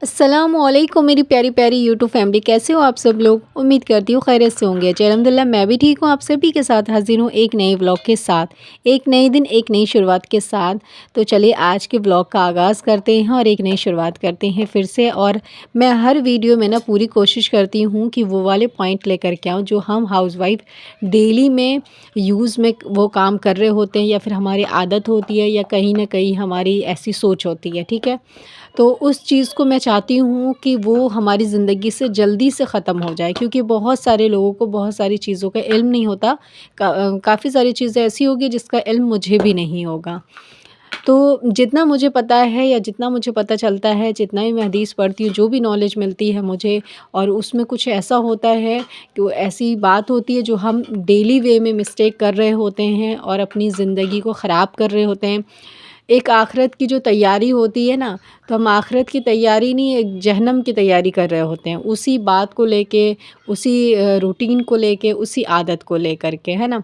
अस्सलामुअलैकुम मेरी प्यारी प्यारी यूट्यूब फैमिली, कैसे हो आप सब लोग। उम्मीद करती हूँ खैरियत से होंगे। जी अल्हम्दुलिल्लाह मैं भी ठीक हूँ। आप सभी के साथ हाजिर हूँ एक नए व्लॉग के साथ, एक नए दिन एक नई शुरुआत के साथ। तो चलिए आज के व्लॉग का आगाज़ करते हैं और एक नई शुरुआत करते हैं फिर से। और मैं हर वीडियो में ना पूरी कोशिश करती हूँ कि वो वाले पॉइंट लेकर के आऊँ जो हम हाउसवाइफ डेली में यूज़ में वो काम कर रहे होते हैं, या फिर हमारी आदत होती है, या कहीं ना कहीं हमारी ऐसी सोच होती है। ठीक है, तो उस चीज़ को मैं चाहती हूँ कि वो हमारी ज़िंदगी से जल्दी से ख़त्म हो जाए, क्योंकि बहुत सारे लोगों को बहुत सारी चीज़ों का इल्म नहीं होता। काफ़ी सारी चीज़ें ऐसी होगी जिसका इल्म मुझे भी नहीं होगा। तो जितना मुझे पता है या जितना मुझे पता चलता है, जितना भी मैं हदीस पढ़ती हूँ, जो भी नॉलेज मिलती है मुझे, और उसमें कुछ ऐसा होता है कि वो ऐसी बात होती है जो हम डेली वे में मिस्टेक कर रहे होते हैं और अपनी ज़िंदगी को ख़राब कर रहे होते हैं। एक आखिरत की जो तैयारी होती है ना, तो हम आखिरत की तैयारी नहीं, एक जहन्नम की तैयारी कर रहे होते हैं, उसी बात को लेके, उसी रूटीन को लेके, उसी आदत को लेकर के, है ना।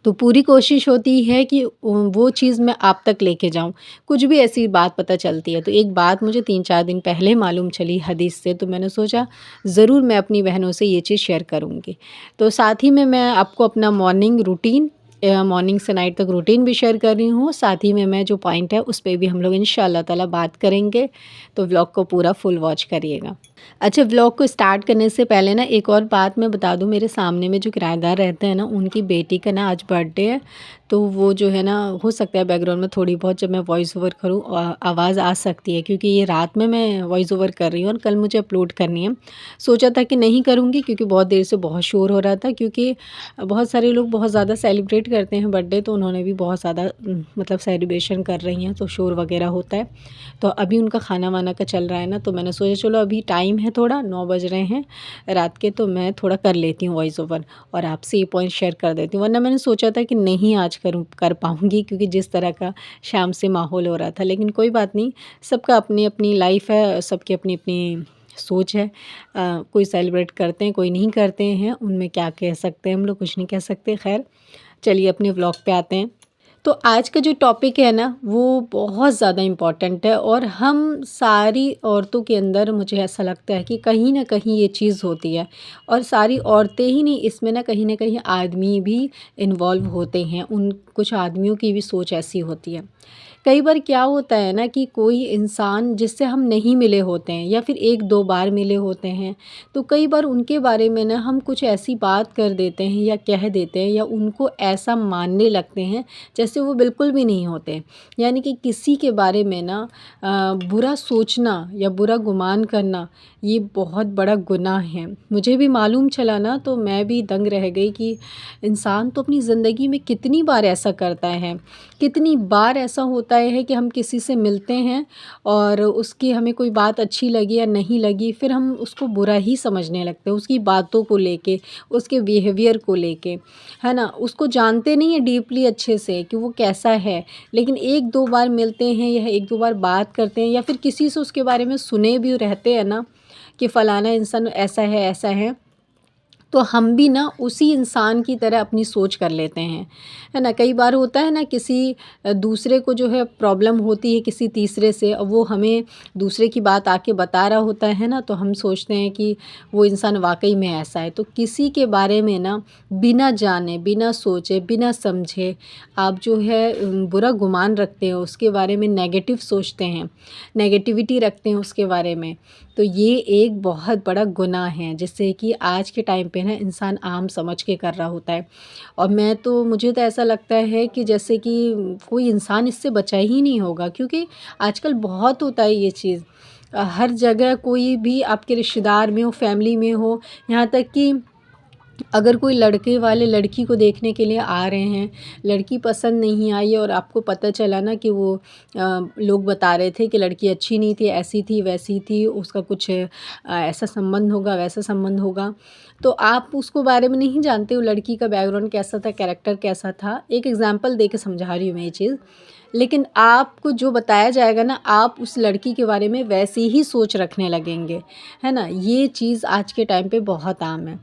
तो पूरी कोशिश होती है कि वो चीज़ मैं आप तक लेके जाऊँ। कुछ भी ऐसी बात पता चलती है, तो एक बात मुझे 3-4 दिन पहले मालूम चली हदीस से, तो मैंने सोचा ज़रूर मैं अपनी बहनों से ये चीज़ शेयर करूँगी। तो साथ ही में मैं आपको अपना मॉर्निंग रूटीन, मॉर्निंग से नाइट तक रूटीन भी शेयर कर रही हूँ। साथ ही में मैं जो पॉइंट है उस पे भी हम लोग इंशाअल्लाह ताला बात करेंगे। तो व्लॉग को पूरा फुल वॉच करिएगा। अच्छा, व्लॉग को स्टार्ट करने से पहले ना एक और बात मैं बता दूँ। मेरे सामने में जो किराएदार रहते हैं ना, उनकी बेटी का ना आज बर्थडे है। तो वो जो है ना, हो सकता है बैकग्राउंड में थोड़ी बहुत जब मैं वॉइस ओवर करूँ आवाज़ आ सकती है, क्योंकि ये रात में मैं वॉइस ओवर कर रही हूँ और कल मुझे अपलोड करनी है। सोचा था कि नहीं करूँगी, क्योंकि बहुत देर से बहुत शोर हो रहा था, क्योंकि बहुत सारे लोग बहुत ज़्यादा सेलिब्रेट करते हैं बर्थडे, तो उन्होंने भी बहुत ज़्यादा मतलब सेलिब्रेशन कर रही हैं, तो शोर वगैरह होता है। तो अभी उनका खाना वाना का चल रहा है ना, तो मैंने सोचा चलो अभी टाइम है, थोड़ा 9 बज रहे हैं रात के, तो मैं थोड़ा कर लेती हूँ वॉइस ओवर और आपसे ये पॉइंट शेयर कर देती हूँ। वरना मैंने सोचा था कि नहीं आज कर पाऊँगी, क्योंकि जिस तरह का शाम से माहौल हो रहा था। लेकिन कोई बात नहीं, सबका अपनी अपनी लाइफ है, सबकी अपनी अपनी सोच है। कोई सेलिब्रेट करते हैं, कोई नहीं करते हैं, उनमें क्या कह सकते हैं, हम लोग कुछ नहीं कह सकते। खैर चलिए अपने व्लॉग पे आते हैं। तो आज का जो टॉपिक है ना, वो बहुत ज़्यादा इम्पॉर्टेंट है, और हम सारी औरतों के अंदर मुझे ऐसा लगता है कि कहीं ना कहीं ये चीज़ होती है। और सारी औरतें ही नहीं, इसमें ना कहीं आदमी भी इन्वॉल्व होते हैं। उन कुछ आदमियों की भी सोच ऐसी होती है। कई बार क्या होता है ना कि कोई इंसान जिससे हम नहीं मिले होते हैं, या फिर 1-2 बार मिले होते हैं, तो कई बार उनके बारे में ना हम कुछ ऐसी बात कर देते हैं या कह देते हैं, या उनको ऐसा मानने लगते हैं जैसे वो बिल्कुल भी नहीं होते। यानी कि किसी के बारे में ना बुरा सोचना या बुरा गुमान करना, ये बहुत बड़ा गुनाह है। मुझे भी मालूम चला ना, तो मैं भी दंग रह गई कि इंसान तो अपनी ज़िंदगी में कितनी बार ऐसा करता है। कितनी बार ऐसा होता है कि हम किसी से मिलते हैं और उसकी हमें कोई बात अच्छी लगी या नहीं लगी, फिर हम उसको बुरा ही समझने लगते हैं, उसकी बातों को लेके, उसके बिहेवियर को लेके, है ना। उसको जानते नहीं है डीपली अच्छे से कि वो कैसा है, लेकिन 1-2 बार मिलते हैं या 1-2 बार बात करते हैं, या फिर किसी से उसके बारे में सुने भी रहते हैं ना कि फ़लाना इंसान ऐसा है, तो हम भी ना उसी इंसान की तरह अपनी सोच कर लेते हैं, है ना। कई बार होता है ना, किसी दूसरे को जो है प्रॉब्लम होती है किसी तीसरे से, और वो हमें दूसरे की बात आके बता रहा होता है ना, तो हम सोचते हैं कि वो इंसान वाकई में ऐसा है। तो किसी के बारे में ना बिना जाने, बिना सोचे, बिना समझे आप जो है बुरा गुमान रखते हैं, उसके बारे में नेगेटिव सोचते हैं, नेगेटिविटी रखते हैं उसके बारे में, तो ये एक बहुत बड़ा गुनाह है, जिससे कि आज के टाइम पे ना इंसान आम समझ के कर रहा होता है। और मुझे तो ऐसा लगता है कि जैसे कि कोई इंसान इससे बचा ही नहीं होगा, क्योंकि आजकल बहुत होता है ये चीज़। हर जगह कोई भी आपके रिश्तेदार में हो, फैमिली में हो, यहाँ तक कि अगर कोई लड़के वाले लड़की को देखने के लिए आ रहे हैं, लड़की पसंद नहीं आई और आपको पता चला ना कि वो लोग बता रहे थे कि लड़की अच्छी नहीं थी, ऐसी थी, वैसी थी, उसका कुछ ऐसा संबंध होगा, वैसा संबंध होगा, तो आप उसको बारे में नहीं जानते हो लड़की का बैकग्राउंड कैसा था, कैरेक्टर कैसा था। एक एग्जांपल दे के समझा रही हूँ मैं ये चीज़। लेकिन आपको जो बताया जाएगा ना, आप उस लड़की के बारे में वैसी ही सोच रखने लगेंगे, है ना। ये चीज़ आज के टाइम पे बहुत आम है।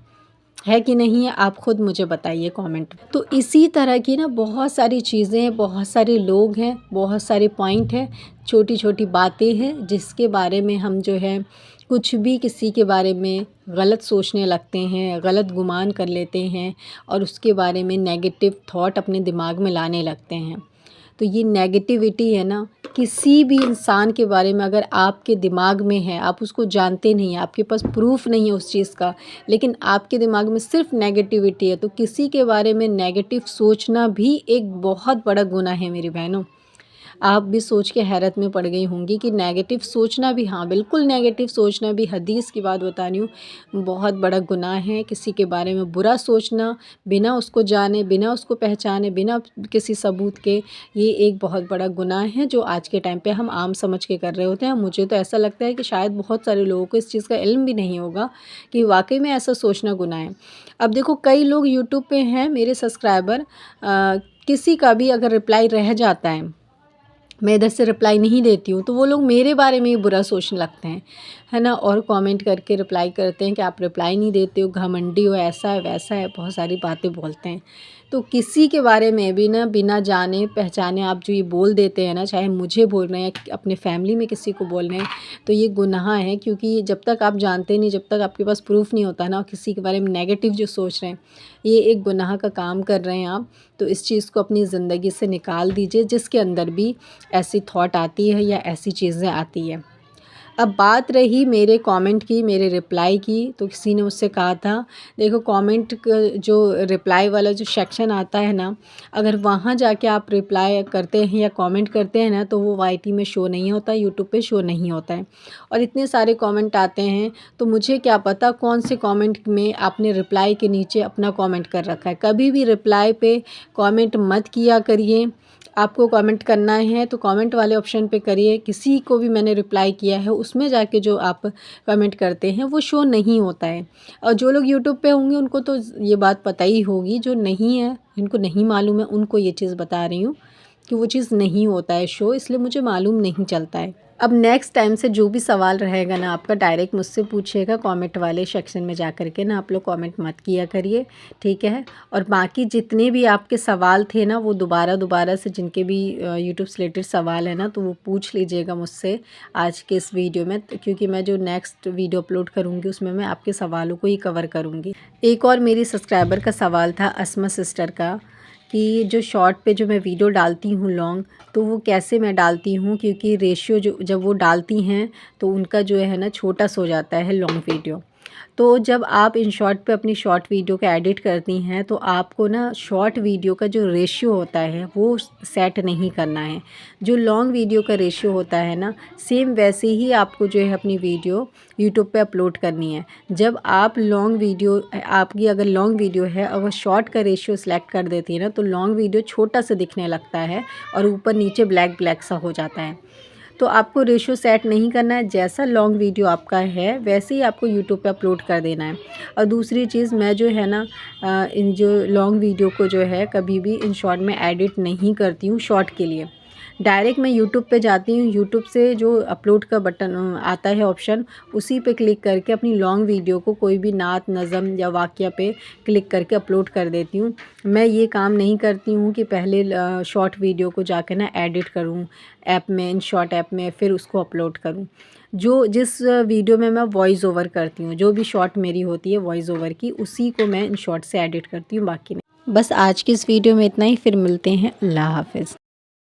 है कि नहीं है, आप ख़ुद मुझे बताइए कमेंट। तो इसी तरह की ना बहुत सारी चीज़ें हैं, बहुत सारे लोग हैं, बहुत सारे पॉइंट हैं, छोटी छोटी बातें हैं जिसके बारे में हम जो है कुछ भी किसी के बारे में गलत सोचने लगते हैं, गलत गुमान कर लेते हैं और उसके बारे में नेगेटिव थॉट अपने दिमाग में लाने लगते हैं। तो ये नेगेटिविटी है ना, किसी भी इंसान के बारे में अगर आपके दिमाग में है, आप उसको जानते नहीं हैं, आपके पास प्रूफ नहीं है उस चीज़ का, लेकिन आपके दिमाग में सिर्फ नेगेटिविटी है, तो किसी के बारे में नेगेटिव सोचना भी एक बहुत बड़ा गुनाह है मेरी बहनों। आप भी सोच के हैरत में पड़ गई होंगी कि नेगेटिव सोचना भी, हाँ बिल्कुल नेगेटिव सोचना भी, हदीस की बात बता रही हूँ, बहुत बड़ा गुनाह है। किसी के बारे में बुरा सोचना बिना उसको जाने, बिना उसको पहचाने, बिना किसी सबूत के, ये एक बहुत बड़ा गुनाह है जो आज के टाइम पे हम आम समझ के कर रहे होते हैं। मुझे तो ऐसा लगता है कि शायद बहुत सारे लोगों को इस चीज़ का इल्म भी नहीं होगा कि वाकई में ऐसा सोचना गुनाह है। अब देखो कई लोग यूट्यूब पे हैं मेरे सब्सक्राइबर, किसी का भी अगर रिप्लाई रह जाता है, मैं इधर से रिप्लाई नहीं देती हूँ, तो वो लोग मेरे बारे में ही बुरा सोचने लगते हैं, है ना। और कमेंट करके रिप्लाई करते हैं कि आप रिप्लाई नहीं देते हो, घमंडी हो, ऐसा है वैसा है, बहुत सारी बातें बोलते हैं। तो किसी के बारे में भी ना बिना जाने पहचाने आप जो ये बोल देते हैं ना, चाहे मुझे बोल रहे हैं या अपने फैमिली में किसी को बोल रहे हैं, तो ये गुनाह है। क्योंकि जब तक आप जानते नहीं, जब तक आपके पास प्रूफ नहीं होता ना, किसी के बारे में नेगेटिव जो सोच रहे हैं, ये एक गुनाह का काम कर रहे हैं आप। तो इस चीज़ को अपनी ज़िंदगी से निकाल दीजिए, जिसके अंदर भी ऐसी थॉट आती है या ऐसी चीज़ें आती है। अब बात रही मेरे कमेंट की, मेरे रिप्लाई की, तो किसी ने मुझसे कहा था, देखो कमेंट जो रिप्लाई वाला जो सेक्शन आता है ना, अगर वहाँ जाके आप रिप्लाई करते हैं या कमेंट करते हैं ना, तो वो वाईटी में शो नहीं होता, यूट्यूब पे शो नहीं होता है। और इतने सारे कमेंट आते हैं, तो मुझे क्या पता कौन से कमेंट में आपने रिप्लाई के नीचे अपना कमेंट कर रखा है। कभी भी रिप्लाई पे कमेंट मत किया करिए। आपको कमेंट करना है तो कमेंट वाले ऑप्शन पे करिए। किसी को भी मैंने रिप्लाई किया है उसमें जाके जो आप कमेंट करते हैं वो शो नहीं होता है। और जो लोग यूट्यूब पे होंगे उनको तो ये बात पता ही होगी, जो नहीं है, जिनको नहीं मालूम है, उनको ये चीज़ बता रही हूँ कि वो चीज़ नहीं होता है शो, इसलिए मुझे मालूम नहीं चलता है। अब नेक्स्ट टाइम से जो भी सवाल रहेगा ना आपका, डायरेक्ट मुझसे पूछिएगा कमेंट वाले सेक्शन में जा कर के ना, आप लोग कमेंट मत किया करिए, ठीक है। और बाकी जितने भी आपके सवाल थे ना, वो दोबारा से जिनके भी यूट्यूब से रिलेटेड सवाल है ना, तो वो पूछ लीजिएगा मुझसे आज के इस वीडियो में, क्योंकि मैं जो नेक्स्ट वीडियो अपलोड करूँगी उसमें मैं आपके सवालों को ही कवर करूँगी। एक और मेरी सब्सक्राइबर का सवाल था अस्मा सिस्टर का, कि जो शॉर्ट पे जो मैं वीडियो डालती हूँ लॉन्ग, तो वो कैसे मैं डालती हूँ, क्योंकि रेशियो जो जब वो डालती हैं तो उनका जो है ना छोटा सा हो जाता है लॉन्ग वीडियो। तो जब आप इन शॉर्ट पे अपनी शॉर्ट वीडियो को एडिट करती हैं, तो आपको ना शॉर्ट वीडियो का जो रेशियो होता है वो सेट नहीं करना है। जो लॉन्ग वीडियो का रेशियो होता है ना, सेम वैसे ही आपको जो है अपनी वीडियो यूट्यूब पे अपलोड करनी है। जब आप लॉन्ग वीडियो, आपकी अगर लॉन्ग वीडियो है, अगर शॉर्ट का रेशियो सिलेक्ट कर देती है ना, तो लॉन्ग वीडियो छोटा सा दिखने लगता है और ऊपर नीचे ब्लैक ब्लैक सा हो जाता है। तो आपको रेशियो सेट नहीं करना है, जैसा लॉन्ग वीडियो आपका है वैसे ही आपको यूट्यूब पे अपलोड कर देना है। और दूसरी चीज़, मैं जो है ना इन जो लॉन्ग वीडियो को जो है कभी भी इन शॉर्ट में एडिट नहीं करती हूँ शॉर्ट के लिए। डायरेक्ट मैं यूट्यूब पे जाती हूँ, यूट्यूब से जो अपलोड का बटन आता है ऑप्शन, उसी पे क्लिक करके अपनी लॉन्ग वीडियो को कोई भी नात नज़म या वाक़या पे क्लिक करके अपलोड कर देती हूँ। मैं ये काम नहीं करती हूँ कि पहले शॉर्ट वीडियो को जाकर ना एडिट करूँ ऐप में, इन शॉर्ट ऐप में, फिर उसको अपलोड करूँ। जो जिस वीडियो में मैं वॉइस ओवर करती हूँ, जो भी शॉर्ट मेरी होती है वॉइस ओवर की, उसी को मैं इन शॉर्ट से एडिट करती हूँ, बाकी नहीं। बस आज की इस वीडियो में इतना ही, फिर मिलते हैं। अल्लाह हाफ़िज़।